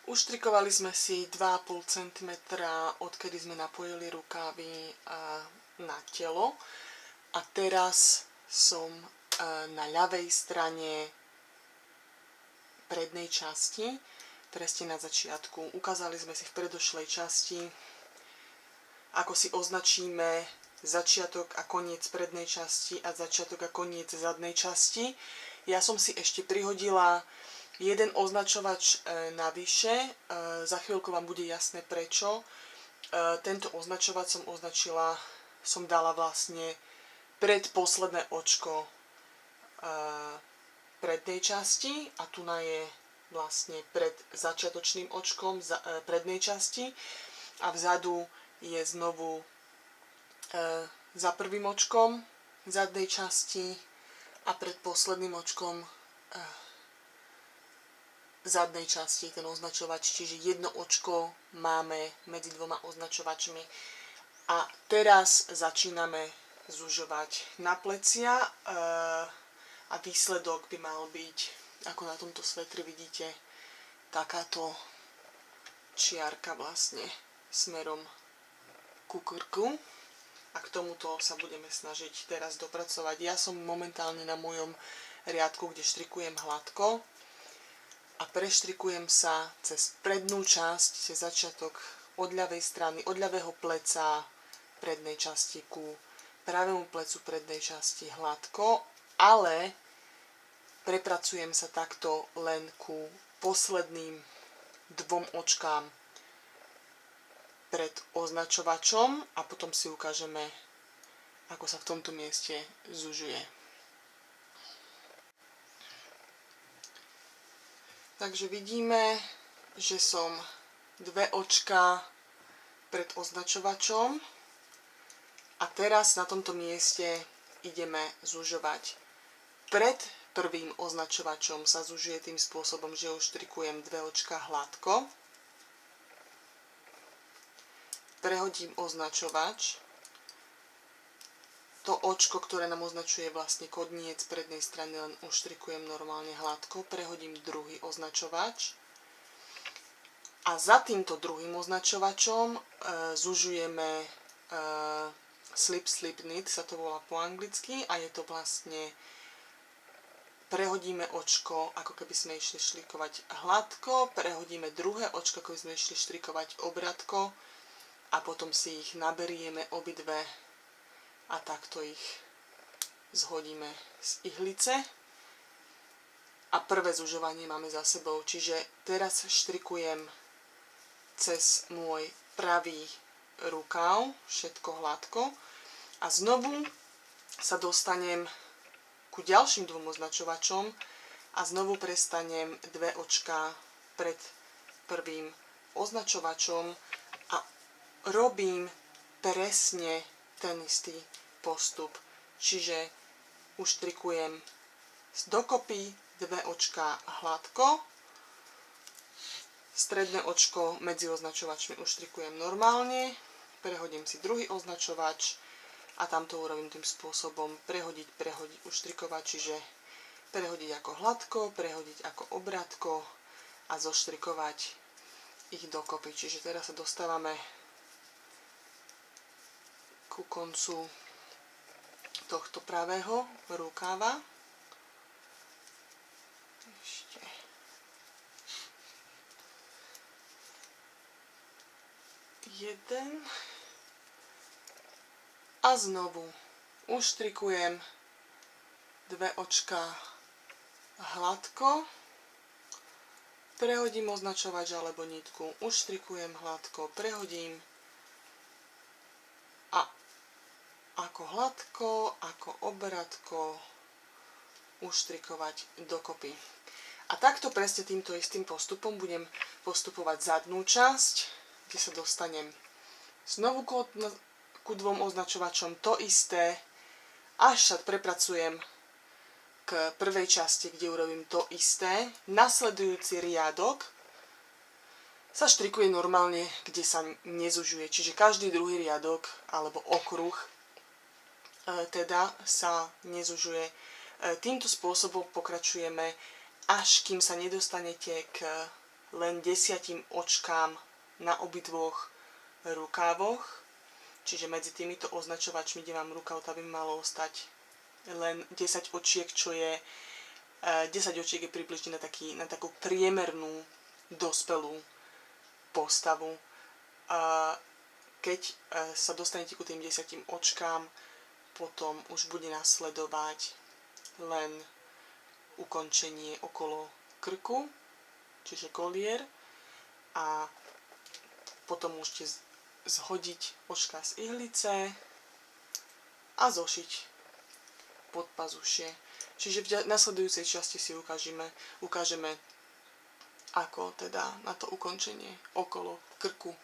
Uštrikovali sme si 2,5 cm, odkedy sme napojili rukávy na telo. A teraz som na ľavej strane prednej časti, presne na začiatku. Ukázali sme si v predošlej časti, ako si označíme začiatok a koniec prednej časti a začiatok a koniec zadnej časti. Ja som si ešte prihodila jeden označovač navyše, za chvíľku vám bude jasné prečo. Tento označovač som dala vlastne predposledné očko prednej časti a tu je vlastne pred začiatočným očkom prednej časti a vzadu je znovu za prvým očkom zadnej časti a pred posledným očkom zadnej časti ten označovač, čiže jedno očko máme medzi dvoma označovačmi. A teraz začíname zužovať na plecia a výsledok by mal byť, ako na tomto svetri vidíte, takáto čiarka vlastne smerom ku krku. A k tomuto sa budeme snažiť teraz dopracovať. Ja som momentálne na mojom riadku, kde štrikujem hladko a preštrikujem sa cez prednú časť, cez začiatok od ľavej strany, od ľavého pleca prednej časti ku pravému plecu prednej časti hladko, ale prepracujem sa takto len ku posledným dvom očkám pred označovačom a potom si ukážeme, ako sa v tomto mieste zužuje. Takže vidíme, že som dve očka pred označovačom a teraz na tomto mieste ideme zužovať. Pred prvým označovačom sa zužuje tým spôsobom, že uštrikujem dve očka hladko, prehodím označovač, to očko, ktoré nám označuje vlastne koniec prednej strany, len uštrikujem normálne hladko, prehodím druhý označovač a za týmto druhým označovačom zužujeme slip knit, sa to volá po anglicky, a je to vlastne, prehodíme očko, ako keby sme išli štrikovať hladko, prehodíme druhé očko, ako by sme išli štrikovať obratko a potom si ich naberieme obidve a takto ich zhodíme z ihlice a prvé zužovanie máme za sebou. Čiže teraz štrikujem cez môj pravý rukav všetko hladko a znovu sa dostanem ku ďalším dvom označovačom a znovu prestanem dve očká pred prvým označovačom a robím presne ten istý postup. Čiže uštrikujem dokopy dve očká hladko, stredné očko medzi označovačmi uštrikujem normálne, prehodím si druhý označovač a tam to urobím tým spôsobom prehodiť, uštrikovať, čiže prehodiť ako hladko, prehodiť ako obratko a zoštrikovať ich dokopy. Čiže teraz sa dostávame ku koncu tohto pravého rukáva. Ešte jeden a znovu uštrikujem dve očká hladko, prehodím označovač alebo nitku, uštrikujem hladko, prehodím a ako hladko, ako obratko uštrikovať dokopy. A takto presne týmto istým postupom budem postupovať zadnú časť, kde sa dostanem znovu ku dvom označovačom to isté, až sa prepracujem k prvej časti, kde urobím to isté. Nasledujúci riadok sa štrikuje normálne, kde sa nezužuje. Čiže každý druhý riadok alebo okruh teda sa nezužuje. Týmto spôsobom pokračujeme, až kým sa nedostanete k len 10 očkám na obidvoch rukávoch. Čiže medzi týmito označovačmi, kde mám rukav, by malo ostať len 10 očiek, čo je 10 očiek je približne na takú priemernú dospelú postavu. Keď sa dostanete ku tým 10 očkám, potom už bude nasledovať len ukončenie okolo krku, čiže kolier, a potom môžete zhodiť očka z ihlice a zošiť podpazušie. Čiže v nasledujúcej časti si ukážeme, ako teda na to ukončenie okolo krku